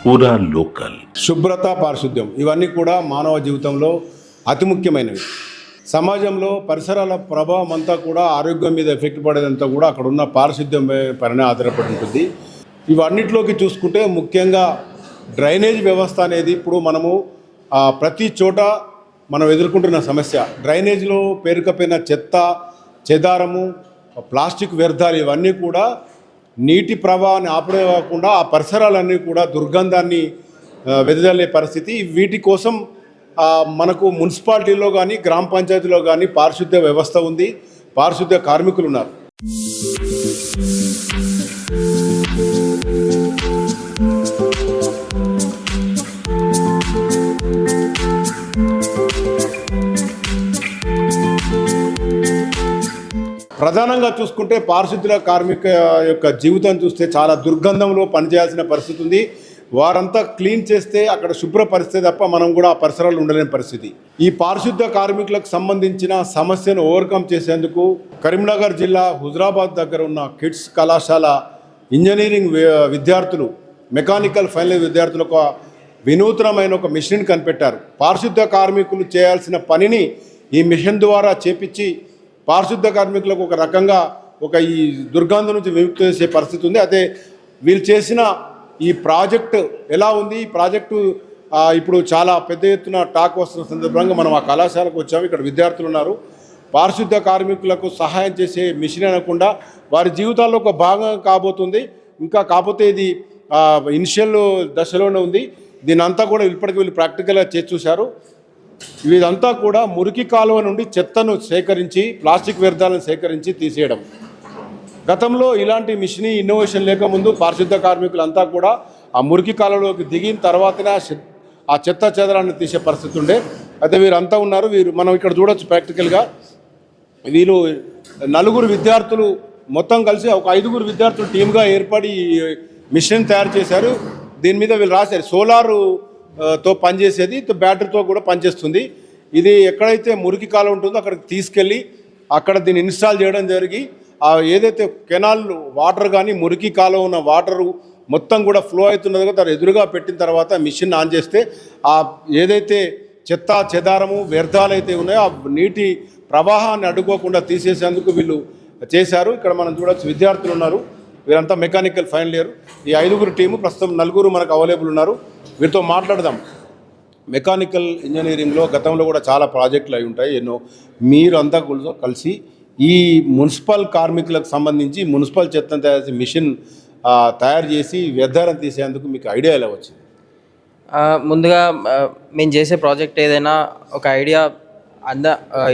పూరా లోకల్. శుభ్రత, పారిశుద్ధ్యం ఇవన్నీ కూడా మానవ జీవితంలో అతి ముఖ్యమైనవి. సమాజంలో పరిసరాల ప్రభావం అంతా కూడా ఆరోగ్యం మీద ఎఫెక్ట్ పడేదంతా కూడా అక్కడ ఉన్న పారిశుద్ధ్యం పైన ఆధారపడి ఉంటుంది. ఇవన్నిటిలోకి చూసుకుంటే ముఖ్యంగా డ్రైనేజ్ వ్యవస్థ అనేది ఇప్పుడు మనము ప్రతి చోట మనం ఎదుర్కొంటున్న సమస్య. డ్రైనేజ్లో పేరుకపోయిన చెత్త, చెదారము, ప్లాస్టిక్ వ్యర్థాలు ఇవన్నీ కూడా నీటి ప్రవాహాన్ని ఆపడేయకుండా ఆ పరిసరాలన్నీ కూడా దుర్గంధాన్ని వెదజల్లే పరిస్థితి. వీటి కోసం మనకు మున్సిపాలిటీలో కానీ గ్రామ పంచాయతీలో కానీ పారిశుద్ధ్య వ్యవస్థ ఉంది, పారిశుద్ధ్య కార్మికులు ఉన్నారు. ప్రధానంగా చూసుకుంటే పారిశుద్ధ్య కార్మిక యొక్క జీవితం చూస్తే చాలా దుర్గంధంలో పనిచేయాల్సిన పరిస్థితి ఉంది. వారంతా క్లీన్ చేస్తే అక్కడ శుభ్రపరిస్తే తప్ప మనం కూడా ఆ పరిసరాలు ఉండలేని పరిస్థితి. ఈ పారిశుద్ధ్య కార్మికులకు సంబంధించిన సమస్యను ఓవర్కమ్ చేసేందుకు కరీంనగర్ జిల్లా హుజరాబాద్ దగ్గర ఉన్న కిడ్స్ కళాశాల ఇంజనీరింగ్ విద్యార్థులు, మెకానికల్ ఫైనల్ విద్యార్థులకు వినూత్నమైన ఒక మిషన్ కనిపెట్టారు. పారిశుద్ధ్య కార్మికులు చేయాల్సిన పనిని ఈ మిషన్ ద్వారా చేపించి పారిశుద్ధ్య కార్మికులకు ఒక రకంగా ఈ దుర్గంధం నుంచి విముక్తి చేసే పరిస్థితి ఉంది. అదే వీళ్ళు చేసిన ఈ ప్రాజెక్టు ఎలా ఉంది? ఈ ప్రాజెక్టు ఇప్పుడు చాలా పెద్ద ఎత్తున టాక్ వస్తున్న సందర్భంగా మనం ఆ కళాశాలకు వచ్చాము. ఇక్కడ విద్యార్థులు ఉన్నారు. పారిశుద్ధ్య కార్మికులకు సహాయం చేసే మిషన్ అనకుండా వారి జీవితాల్లో ఒక భాగం కాబోతుంది. ఇంకా కాకపోతే ఇది ఇనిషియల్ దశలోనే ఉంది. దీని అంతా కూడా ఇప్పటికీ వీళ్ళు ప్రాక్టికల్గా చేసి చూశారు. ఇదంతా కూడా మురికి కాలువ నుండి చెత్తను సేకరించి, ప్లాస్టిక్ వ్యర్థాలను సేకరించి తీసేయడం. గతంలో ఇలాంటి మిషన్ ఇన్నోవేషన్ లేకముందు పారిశుద్ధ్య కార్మికులంతా కూడా ఆ మురికి కాలువలోకి దిగిన తర్వాతనే ఆ చెత్త చెదరాన్ని తీసే పరిస్థితి ఉండే. అయితే వీరంతా ఉన్నారు. మనం ఇక్కడ చూడొచ్చు ప్రాక్టికల్గా. వీళ్ళు 4 విద్యార్థులు మొత్తం కలిసి ఒక 5 విద్యార్థులు టీమ్గా ఏర్పడి మిషన్ తయారు చేశారు. దీని మీద వీళ్ళు రాశారు సోలారుతో పనిచేసేది, బ్యాటరీతో కూడా పనిచేస్తుంది. ఇది ఎక్కడైతే మురికి కాలువ ఉంటుందో అక్కడికి తీసుకెళ్ళి అక్కడ దీన్ని ఇన్స్టాల్ చేయడం జరిగి ఏదైతే కెనాల్ వాటర్ కానీ మురికి కాలువ ఉన్న వాటరు మొత్తం కూడా ఫ్లో అవుతున్నదో దాని ఎదురుగా పెట్టిన తర్వాత మిషన్ ఆన్ చేస్తే ఏదైతే చెత్త, చెదారము, వ్యర్థాలు అయితే ఉన్నాయో ఆ నీటి ప్రవాహాన్ని అడ్డుకోకుండా తీసేసేందుకు వీళ్ళు చేశారు. ఇక్కడ మనం చూడవచ్చు విద్యార్థులు ఉన్నారు. వీరంతా మెకానికల్ ఫైనల్ ఇయర్. ఈ 5 టీము ప్రస్తుతం 4 మనకు అవైలబుల్ ఉన్నారు. వీరితో మాట్లాడదాం. మెకానికల్ ఇంజనీరింగ్లో గతంలో కూడా చాలా ప్రాజెక్టులు అయి ఉంటాయి ఎన్నో. మీరు అంతా కలిసి ఈ మున్సిపల్ కార్మికులకు సంబంధించి మున్సిపల్ చెత్తను తయారు చేసే మిషన్ తయారు చేసి వ్యర్థాలను తీసేందుకు మీకు ఐడియా ఎలా వచ్చింది? ముందుగా మేము చేసే ప్రాజెక్ట్ ఏదైనా ఒక ఐడియా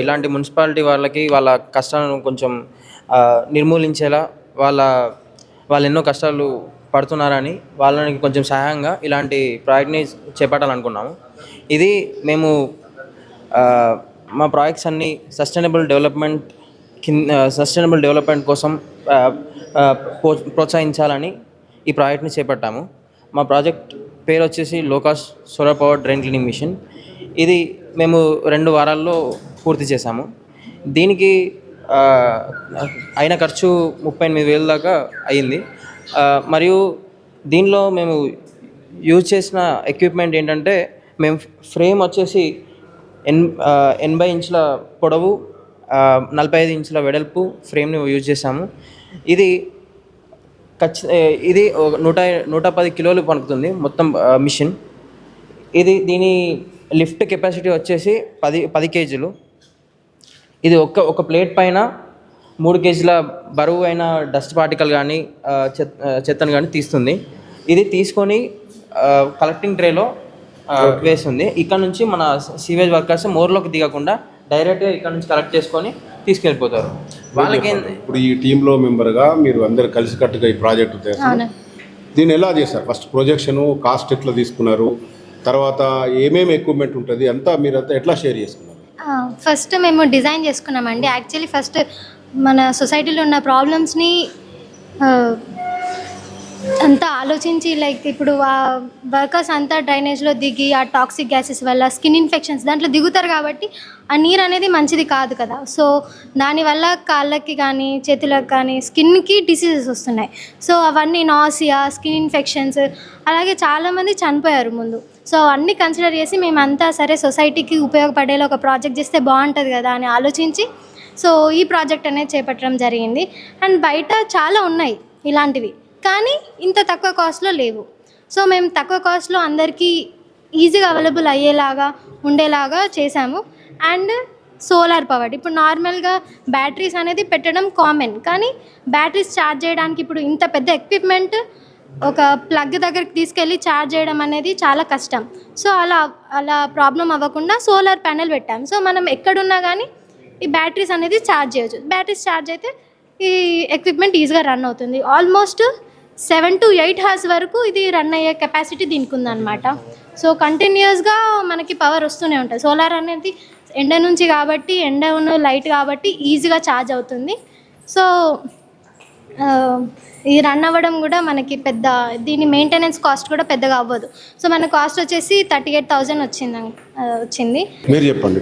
ఇలాంటి మున్సిపాలిటీ వాళ్ళకి వాళ్ళ కష్టాలను కొంచెం నిర్మూలించేలా, వాళ్ళు ఎన్నో కష్టాలు పడుతున్నారని వాళ్ళని కొంచెం సహాయంగా ఇలాంటి ప్రాజెక్ట్ని చేపట్టాలనుకున్నాము. ఇది మేము మా ప్రాజెక్ట్స్ అన్నీ సస్టైనబుల్ డెవలప్మెంట్ కోసం ప్రోత్సహించాలని ఈ ప్రాజెక్ట్ని చేపట్టాము. మా ప్రాజెక్ట్ పేరు వచ్చేసి low cost solar power drain cleaning machine. ఇది మేము 2 వారాల్లో పూర్తి చేశాము. దీనికి అయిన ఖర్చు 38,000 దాకా అయ్యింది. మరియు దీనిలో మేము యూజ్ చేసిన ఎక్విప్మెంట్ ఏంటంటే, మేము ఫ్రేమ్ వచ్చేసి 80 ఇంచుల పొడవు, 45 ఇంచుల వెడల్పు ఫ్రేమ్ని యూజ్ చేసాము. ఇది 110 కిలోలు పలుకుతుంది మొత్తం మిషన్. దీని లిఫ్ట్ కెపాసిటీ వచ్చేసి 10 కేజీలు. ఇది ఒక ప్లేట్ పైన 3 కేజీల బరువు అయిన డస్ట్ పార్టికల్ కానీ చెత్తను కానీ తీస్తుంది. ఇది తీసుకొని కలెక్టింగ్ ట్రేలో వేస్తుంది. ఇక్కడ నుంచి మన సీవేజ్ వర్కర్స్ మోర్లోకి దిగకుండా డైరెక్ట్గా ఇక్కడ నుంచి కలెక్ట్ చేసుకొని తీసుకెళ్ళిపోతారు. వాళ్ళకి ఇప్పుడు ఈ టీంలో మెంబర్గా మీరు అందరు కలిసికట్టుగా ఈ ప్రాజెక్టు చేస్తారు. దీన్ని ఎలా చేశారు? ఫస్ట్ ప్రొజెక్షను, కాస్ట్ ఎట్లా తీసుకున్నారు, తర్వాత ఏమేమి ఎక్విప్మెంట్ ఉంటుంది అంతా మీరంతా ఎట్లా షేర్ చేసుకున్నారు? ఫస్ట్ మేము డిజైన్ చేసుకున్నామండి. యాక్చువల్లీ ఫస్ట్ మన సొసైటీలో ఉన్న ప్రాబ్లమ్స్ని అంతా ఆలోచించి లైక్ ఇప్పుడు ఆ వర్కర్స్ అంతా డ్రైనేజ్లో దిగి ఆ టాక్సిక్ గ్యాసెస్ వల్ల స్కిన్ ఇన్ఫెక్షన్స్ దాంట్లో దిగుతారు కాబట్టి ఆ నీరు అనేది మంచిది కాదు కదా. సో దానివల్ల కాళ్ళకి కానీ చేతులకు కానీ స్కిన్కి డిసీజెస్ వస్తున్నాయి. సో అవన్నీ నాసియా, స్కిన్ ఇన్ఫెక్షన్స్, అలాగే చాలామంది చనిపోయారు ముందు. సో అన్నీ కన్సిడర్ చేసి మేమంతా సరే సొసైటీకి ఉపయోగపడేలా ఒక ప్రాజెక్ట్ చేస్తే బాగుంటుంది కదా అని ఆలోచించి సో ఈ ప్రాజెక్ట్ అనేది చేపట్టడం జరిగింది. అండ్ బయట చాలా ఉన్నాయి ఇలాంటివి, కానీ ఇంత తక్కువ కాస్ట్లో లేవు. సో మేము తక్కువ కాస్ట్లో అందరికీ ఈజీగా అవైలబుల్ అయ్యేలాగా ఉండేలాగా చేశాము. అండ్ సోలార్ పవర్డ్, ఇప్పుడు నార్మల్గా బ్యాటరీస్ అనేది పెట్టడం కామన్, కానీ బ్యాటరీస్ ఛార్జ్ చేయడానికి ఇప్పుడు ఇంత పెద్ద ఎక్విప్మెంట్ ఒక ప్లగ్ దగ్గరికి తీసుకెళ్ళి ఛార్జ్ చేయడం అనేది చాలా కష్టం. సో అలా ప్రాబ్లం అవ్వకుండా సోలార్ ప్యానెల్ పెట్టాం. సో మనం ఎక్కడున్నా కానీ ఈ బ్యాటరీస్ అనేది ఛార్జ్ చేయొచ్చు. బ్యాటరీస్ ఛార్జ్ అయితే ఈ ఎక్విప్మెంట్ ఈజీగా రన్ అవుతుంది. ఆల్మోస్ట్ 7 to 8 hours వరకు ఇది రన్ అయ్యే కెపాసిటీ దీనికి ఉందన్నమాట. సో కంటిన్యూస్గా మనకి పవర్ వస్తూనే ఉంటుంది. సోలార్ అనేది ఎండ నుంచి కాబట్టి, ఎండ ఉన్న లైట్ కాబట్టి ఈజీగా ఛార్జ్ అవుతుంది. సో ఇది రన్ అవ్వడం కూడా మనకి పెద్ద, దీని మెయింటెనెన్స్ కాస్ట్ కూడా పెద్దగా అవ్వదు. సో మన కాస్ట్ వచ్చేసి 38,000 వచ్చింది. మీరు చెప్పండి,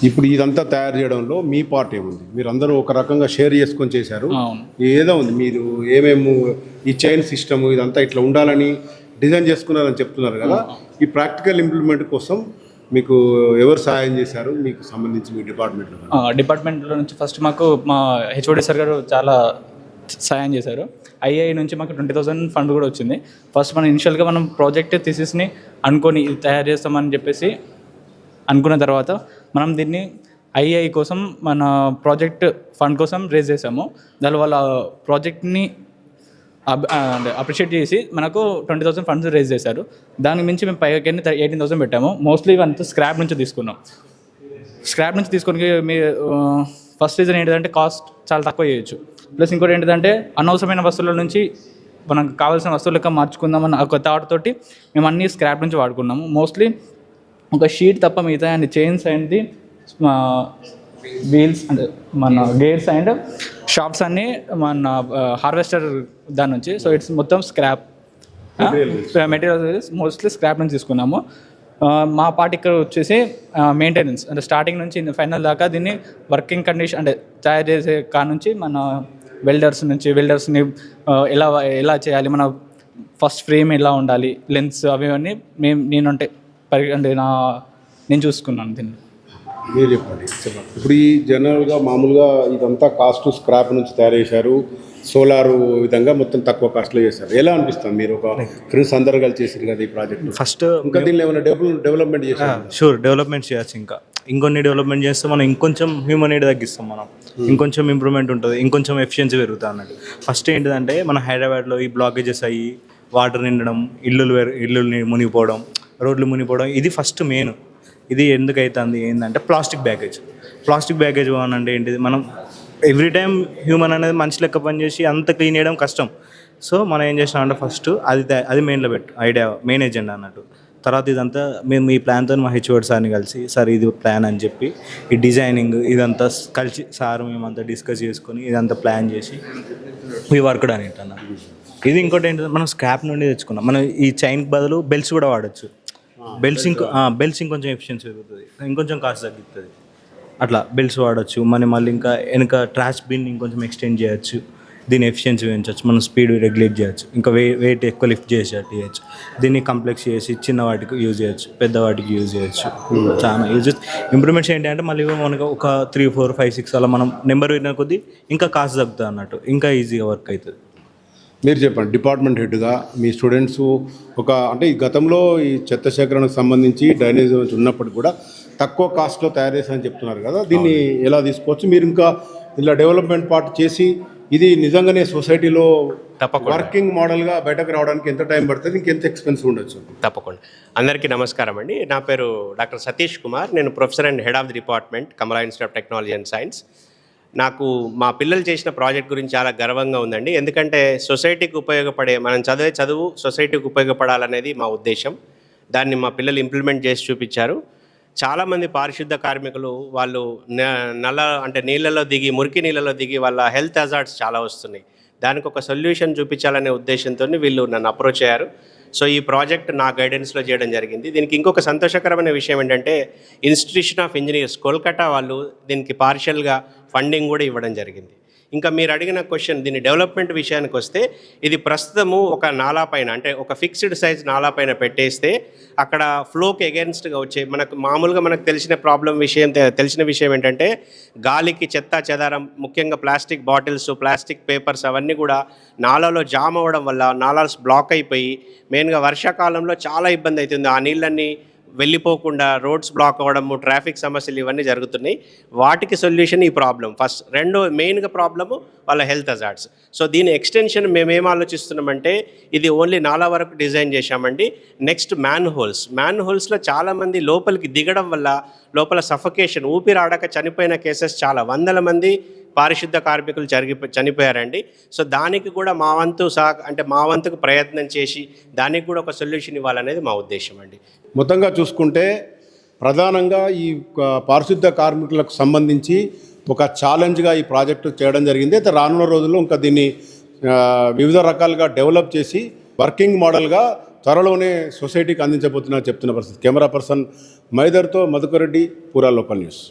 ఇప్పుడు ఇదంతా తయారు చేయడంలో మీ పార్ట్ ఏముంది? మీరు అందరూ ఒక రకంగా షేర్ చేసుకొని చేశారు, ఏదో ఉంది. మీరు ఏమేమి ఈ చైన్ సిస్టమ్ ఇదంతా ఇట్లా ఉండాలని డిజైన్ చేసుకున్నారని చెప్తున్నారు కదా. ఈ ప్రాక్టికల్ ఇంప్లిమెంట్ కోసం మీకు ఎవరు సహాయం చేశారు? మీకు సంబంధించి మీ డిపార్ట్మెంట్లో నుంచి ఫస్ట్ మాకు మా హెచ్ఓడి సార్ గారు చాలా సహాయం చేశారు. ఐఐ నుంచి మాకు 20,000 ఫండ్ కూడా వచ్చింది. ఫస్ట్ మనం ఇనిషియల్గా మనం ప్రాజెక్ట్ థీసిస్ని అనుకొని ఇది తయారు చేస్తామని చెప్పేసి అనుకున్న తర్వాత మనం దీన్ని ఐఐ కోసం మన ప్రాజెక్ట్ ఫండ్ కోసం రేజ్ చేసాము. దాని వల్ల ప్రాజెక్ట్ని అప్రిషియేట్ చేసి మనకు 20,000 ఫండ్స్ రేజ్ చేశారు. దానికి మించి మేము పైకి 18,000 పెట్టాము. మోస్ట్లీ ఇవంతా స్క్రాప్ నుంచి తీసుకున్నాం. స్క్రాప్ నుంచి తీసుకొని మీ ఫస్ట్ రీజన్ ఏంటంటే కాస్ట్ చాలా తక్కువ చేయొచ్చు. ప్లస్ ఇంకోటి ఏంటంటే అనవసరమైన వస్తువుల నుంచి మనకు కావాల్సిన వస్తువులు లెక్క మార్చుకుందామన్న ఒక థాట్ తోటి మేము అన్నీ స్క్రాప్ నుంచి వాడుకున్నాము. మోస్ట్లీ ఒక షీట్ తప్ప మిగతా and chains and wheels and మన గేర్స్ అండ్ షాప్స్ అన్నీ మన హార్వెస్టర్ దాని నుంచి. సో ఇట్స్ మొత్తం స్క్రాప్ మెటీరియల్స్ మోస్ట్లీ స్క్రాప్ నుంచి తీసుకున్నాము. మా పార్ట్ ఇక్కడ వచ్చేసి మెయింటెనెన్స్ అంటే స్టార్టింగ్ నుంచి ఫైనల్ దాకా దీన్ని వర్కింగ్ కండిషన్ అంటే తయారు చేసే కాడ నుంచి మన వెల్డర్స్ని ఎలా చేయాలి, మన ఫస్ట్ ఫ్రేమ్ ఎలా ఉండాలి, లెన్స్ అవన్నీ నేను చూసుకున్నాను దీన్ని. మీరు చెప్పండి. ఇప్పుడు ఈ జనరల్గా మామూలుగా ఇదంతా కాస్ట్ స్క్రాప్ నుంచి తయారు చేశారు, సోలార్ విధంగా మొత్తం తక్కువ కాస్ట్లో చేశారు. ఎలా అనిపిస్తుంది? మీరు ఒక ఫ్రెండ్స్ అందరు కలిసి చేశారు కదా ఈ ప్రాజెక్ట్. ఫస్ట్ ఇంకా దీనిలో ఏమైనా డెవలప్మెంట్ చేశారు? షూర్ డెవలప్మెంట్ చేయొచ్చు. ఇంకొన్ని డెవలప్మెంట్ చేస్తే మనం ఇంకొంచెం హ్యూమన్ ఎయిడ్ తగ్గిస్తాం, మనం ఇంకొంచెం ఇంప్రూవ్మెంట్ ఉంటుంది, ఇంకొంచెం ఎఫిషియన్సీ పెరుగుతుంది అన్నట్టు. ఫస్ట్ ఏంటిదంటే మన హైదరాబాద్లో ఈ బ్లాకేజెస్ అయ్యి వాటర్ నిండడం, ఇల్లు మునిగిపోవడం, రోడ్లు మునిగిపోవడం, ఇది ఫస్ట్ మెయిన్. ఇది ఎందుకు అవుతుంది ఏంటంటే ప్లాస్టిక్ బ్యాగేజ్ అంటే ఏంటిది, మనం ఎవ్రీ టైం హ్యూమన్ అనేది మనిషి లెక్క పనిచేసి అంత క్లీన్ చేయడం కష్టం. సో మనం ఏం చేసినామంటే ఫస్ట్ అది మెయిన్లో మెయిన్ ఎజెండా అన్నట్టు. తర్వాత ఇదంతా మేము ఈ ప్లాన్తో మా హెచ్ఓడి సార్ని కలిసి సార్ ఇది ప్లాన్ అని చెప్పి ఈ డిజైనింగ్ ఇదంతా కలిసి సార్ మేమంతా డిస్కస్ చేసుకొని ఇదంతా ప్లాన్ చేసి ఈ వర్క్ అని అన్నారు. ఇది ఇంకోటి ఏంటంటే మనం స్క్రాప్ నుండి తెచ్చుకున్నాం. మనం ఈ చైన్కి బదులు బెల్ట్స్ కూడా వాడచ్చు. బెల్ట్స్ ఇంకొంచెం ఎఫిషియన్సీ పెరుగుతుంది, ఇంకొంచెం కాస్ట్ తగ్గుతుంది. అట్లా బెల్ట్స్ వాడచ్చు. మళ్ళీ ఇంకా వెనక ట్రాష్ బిన్ ఇంకొంచెం ఎక్స్టెండ్ చేయొచ్చు, దీని ఎఫిషియన్సీ పెంచవచ్చు, మనం స్పీడ్ రెగ్యులేట్ చేయొచ్చు, ఇంకా వెయిట్ ఎక్కువ లిఫ్ట్ చేసేటట్టు చేయొచ్చు. దీన్ని కంప్లెక్స్ చేసి చిన్న వాటికి యూజ్ చేయొచ్చు, పెద్ద వాటికి యూజ్ చేయొచ్చు. చాలా యూజెస్ ఇంప్రూవ్మెంట్స్ ఏంటంటే మళ్ళీ మనకు ఒక 3, 4, 5, 6 అలా మనం నెంబర్ విన్న కొద్దీ ఇంకా కాస్ట్ తగ్గుతుంది అన్నట్టు, ఇంకా ఈజీగా వర్క్ అవుతుంది. మీరు చెప్పండి, డిపార్ట్మెంట్ హెడ్గా మీ స్టూడెంట్స్ అంటే ఈ గతంలో ఈ చెత్త సేకరణకు సంబంధించి డ్రైనేజ్ ఉన్నప్పటికీ కూడా తక్కువ కాస్ట్లో తయారు చేశారని చెప్తున్నారు కదా, దీన్ని ఎలా తీసుకోవచ్చు? మీరు ఇంకా ఇలా డెవలప్మెంట్ పార్ట్ చేసి ఇది నిజంగానే సొసైటీలో వర్కింగ్ మోడల్గా బయటకు రావడానికి ఎంత టైం పడుతుంది, ఇంకెంత ఎక్స్పెన్సివ్ ఉండొచ్చు? తప్పకుండా. అందరికీ నమస్కారం అండి. నా పేరు డాక్టర్ సతీష్ కుమార్. నేను professor and head of the department, Kamala institute of technology and science. నాకు మా పిల్లలు చేసిన ప్రాజెక్ట్ గురించి చాలా గర్వంగా ఉందండి. ఎందుకంటే సొసైటీకి ఉపయోగపడే, మనం చదివే చదువు సొసైటీకి ఉపయోగపడాలనేది మా ఉద్దేశం. దాన్ని మా పిల్లలు ఇంప్లిమెంట్ చేసి చూపించారు. చాలామంది పారిశుద్ధ కార్మికులు వాళ్ళు నీళ్ళలో దిగి, మురికి నీళ్ళలో దిగి వాళ్ళ హెల్త్ హజార్డ్స్ చాలా వస్తున్నాయి. దానికి ఒక సొల్యూషన్ చూపించాలనే ఉద్దేశంతో వీళ్ళు నన్ను అప్రోచ్ అయ్యారు. సో ఈ ప్రాజెక్ట్ నా గైడెన్స్లో చేయడం జరిగింది. దీనికి ఇంకొక సంతోషకరమైన విషయం ఏంటంటే ఇన్స్టిట్యూషన్ ఆఫ్ ఇంజనీర్స్ కోల్కతా వాళ్ళు దీనికి పార్షియల్గా ఫండింగ్ కూడా ఇవ్వడం జరిగింది. ఇంకా మీరు అడిగిన క్వశ్చన్ దీని డెవలప్మెంట్ విషయానికి వస్తే ఇది ప్రస్తుతము ఒక నాలా పైన అంటే ఒక ఫిక్స్డ్ సైజ్ నాలా పైన పెట్టేస్తే అక్కడ ఫ్లోకి ఎగెన్స్ట్గా వచ్చే మనకు తెలిసిన విషయం ఏంటంటే గాలికి చెత్త చెదారం ముఖ్యంగా ప్లాస్టిక్ బాటిల్స్ ప్లాస్టిక్ పేపర్స్ అవన్నీ కూడా నాలాలో జామ్ అవ్వడం వల్ల నాలాస్ బ్లాక్ అయిపోయి మెయిన్గా వర్షాకాలంలో చాలా ఇబ్బంది అవుతుంది. ఆ నీళ్ళన్నీ వెళ్ళిపోకుండా రోడ్స్ బ్లాక్ అవ్వడము ట్రాఫిక్ సమస్యలు ఇవన్నీ జరుగుతున్నాయి. వాటికి సొల్యూషన్ ఈ ప్రాబ్లం ఫస్ట్. రెండో మెయిన్గా ప్రాబ్లము వాళ్ళ హెల్త్ హజార్డ్స్. సో దీని ఎక్స్టెన్షన్ మేమేం ఆలోచిస్తున్నామంటే ఇది ఓన్లీ నాలా వరకు డిజైన్ చేశామండి. నెక్స్ట్ మ్యాన్ హోల్స్లో చాలామంది లోపలికి దిగడం వల్ల లోపల సఫకేషన్ ఊపిరాడక చనిపోయిన కేసెస్ చాలా వందల మంది పారిశుద్ధ కార్మికులు చనిపోయారండి. సో దానికి కూడా మా వంతుకు ప్రయత్నం చేసి దానికి కూడా ఒక సొల్యూషన్ ఇవ్వాలనేది మా ఉద్దేశం అండి. మొత్తంగా చూసుకుంటే ప్రధానంగా ఈ పారిశుద్ధ కార్మికులకు సంబంధించి ఒక ఛాలెంజ్గా ఈ ప్రాజెక్టు చేయడం జరిగింది. అయితే రానున్న రోజుల్లో ఇంకా దీన్ని వివిధ రకాలుగా డెవలప్ చేసి వర్కింగ్ మోడల్గా త్వరలోనే సొసైటీకి అందించబోతున్నా చెప్తున్న పరిస్థితి. కెమెరా పర్సన్ మైదర్తో మధుకర్ రెడ్డి, పూరా లోకల్ న్యూస్.